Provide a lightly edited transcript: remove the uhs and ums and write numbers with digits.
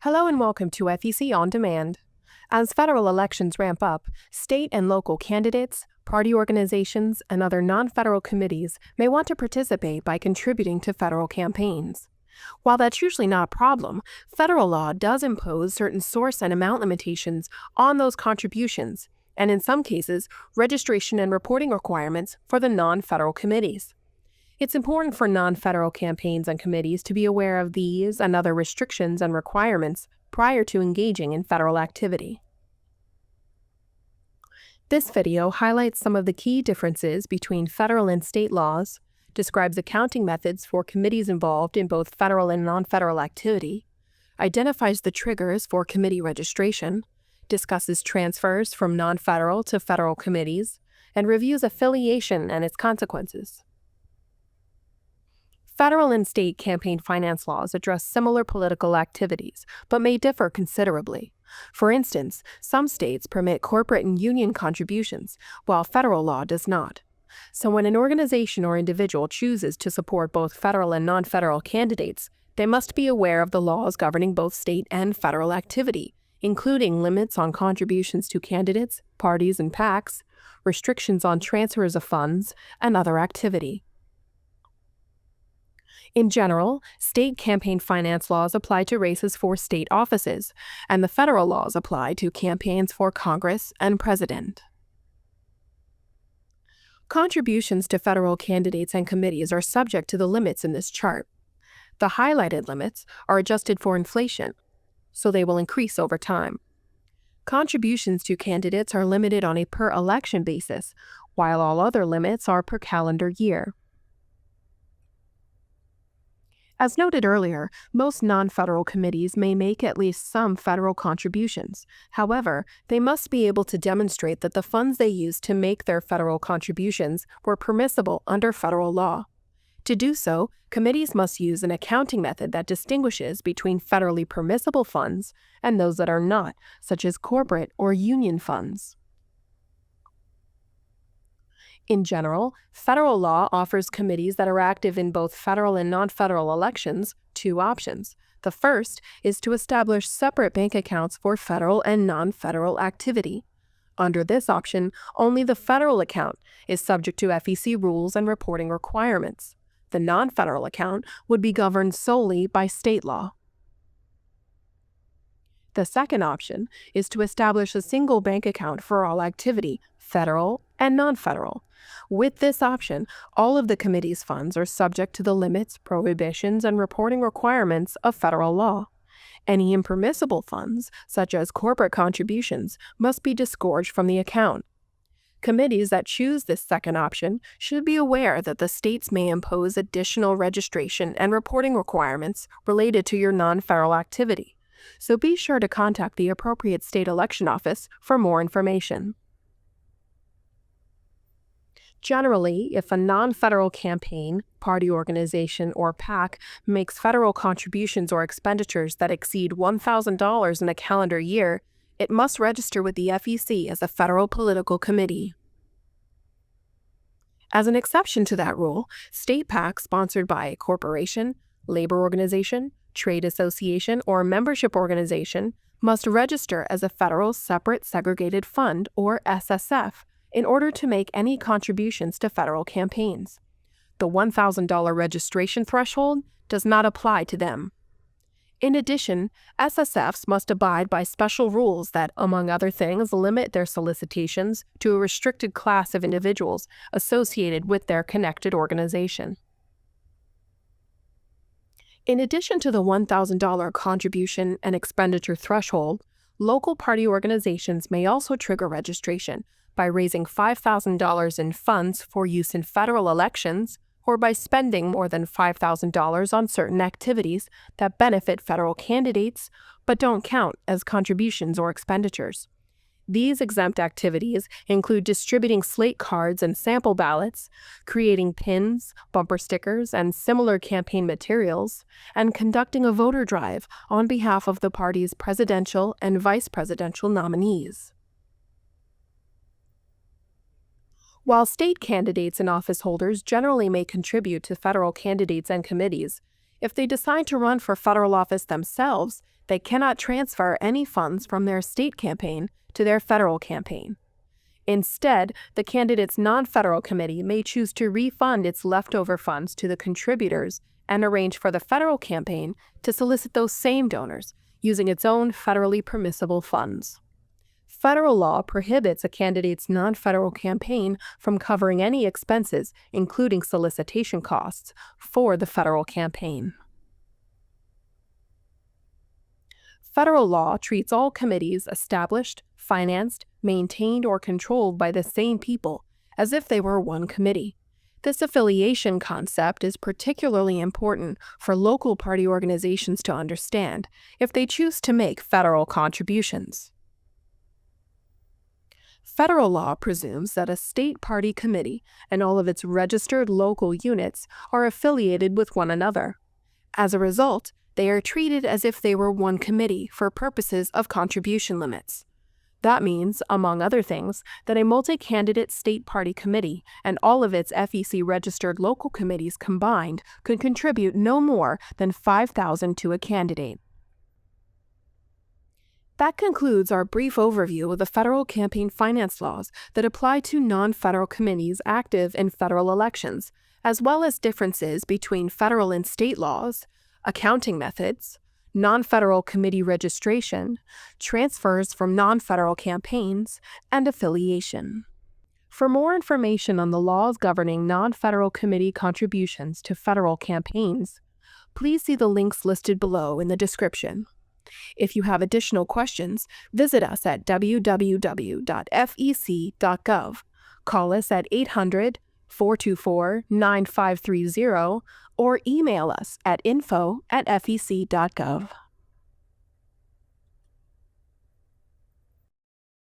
Hello and welcome to FEC On Demand. As federal elections ramp up, state and local candidates, party organizations, and other non-federal committees may want to participate by contributing to federal campaigns. While that's usually not a problem, federal law does impose certain source and amount limitations on those contributions, and in some cases, registration and reporting requirements for the non-federal committees. It's important for non-federal campaigns and committees to be aware of these and other restrictions and requirements prior to engaging in federal activity. This video highlights some of the key differences between federal and state laws, describes accounting methods for committees involved in both federal and non-federal activity, identifies the triggers for committee registration, discusses transfers from non-federal to federal committees, and reviews affiliation and its consequences. Federal and state campaign finance laws address similar political activities, but may differ considerably. For instance, some states permit corporate and union contributions, while federal law does not. So when an organization or individual chooses to support both federal and non-federal candidates, they must be aware of the laws governing both state and federal activity, including limits on contributions to candidates, parties, and PACs, restrictions on transfers of funds, and other activity. In general, state campaign finance laws apply to races for state offices, and the federal laws apply to campaigns for Congress and President. Contributions to federal candidates and committees are subject to the limits in this chart. The highlighted limits are adjusted for inflation, so they will increase over time. Contributions to candidates are limited on a per-election basis, while all other limits are per calendar year. As noted earlier, most non-federal committees may make at least some federal contributions. However, they must be able to demonstrate that the funds they used to make their federal contributions were permissible under federal law. To do so, committees must use an accounting method that distinguishes between federally permissible funds and those that are not, such as corporate or union funds. In general, federal law offers committees that are active in both federal and non-federal elections two options. The first is to establish separate bank accounts for federal and non-federal activity. Under this option, only the federal account is subject to FEC rules and reporting requirements. The non-federal account would be governed solely by state law. The second option is to establish a single bank account for all activity, federal and non-federal. With this option, all of the committee's funds are subject to the limits, prohibitions, and reporting requirements of federal law. Any impermissible funds, such as corporate contributions, must be disgorged from the account. Committees that choose this second option should be aware that the states may impose additional registration and reporting requirements related to your non-federal activity. So be sure to contact the appropriate state election office for more information. Generally, if a non-federal campaign, party organization, or PAC makes federal contributions or expenditures that exceed $1,000 in a calendar year, it must register with the FEC as a federal political committee. As an exception to that rule, state PACs sponsored by a corporation, labor organization, trade association, or membership organization must register as a federal separate segregated fund, or SSF, in order to make any contributions to federal campaigns. The $1,000 registration threshold does not apply to them. In addition, SSFs must abide by special rules that, among other things, limit their solicitations to a restricted class of individuals associated with their connected organization. In addition to the $1,000 contribution and expenditure threshold, local party organizations may also trigger registration by raising $5,000 in funds for use in federal elections or by spending more than $5,000 on certain activities that benefit federal candidates but don't count as contributions or expenditures. These exempt activities include distributing slate cards and sample ballots, creating pins, bumper stickers, and similar campaign materials, and conducting a voter drive on behalf of the party's presidential and vice presidential nominees. While state candidates and office holders generally may contribute to federal candidates and committees, If they decide to run for federal office themselves, they cannot transfer any funds from their state campaign to their federal campaign. Instead, the candidate's non-federal committee may choose to refund its leftover funds to the contributors and arrange for the federal campaign to solicit those same donors using its own federally permissible funds. Federal law prohibits a candidate's non-federal campaign from covering any expenses, including solicitation costs, for the federal campaign. Federal law treats all committees established, financed, maintained, or controlled by the same people as if they were one committee. This affiliation concept is particularly important for local party organizations to understand if they choose to make federal contributions. Federal law presumes that a state party committee and all of its registered local units are affiliated with one another. As a result, they are treated as if they were one committee for purposes of contribution limits. That means, among other things, that a multi-candidate state party committee and all of its FEC-registered local committees combined could contribute no more than $5,000 to a candidate. That concludes our brief overview of the federal campaign finance laws that apply to non-federal committees active in federal elections, as well as differences between federal and state laws, accounting methods, non-federal committee registration, transfers from non-federal campaigns, and affiliation. For more information on the laws governing non-federal committee contributions to federal campaigns, please see the links listed below in the description. If you have additional questions, visit us at www.fec.gov. Call us at 800-424-9530 or email us at info@fec.gov.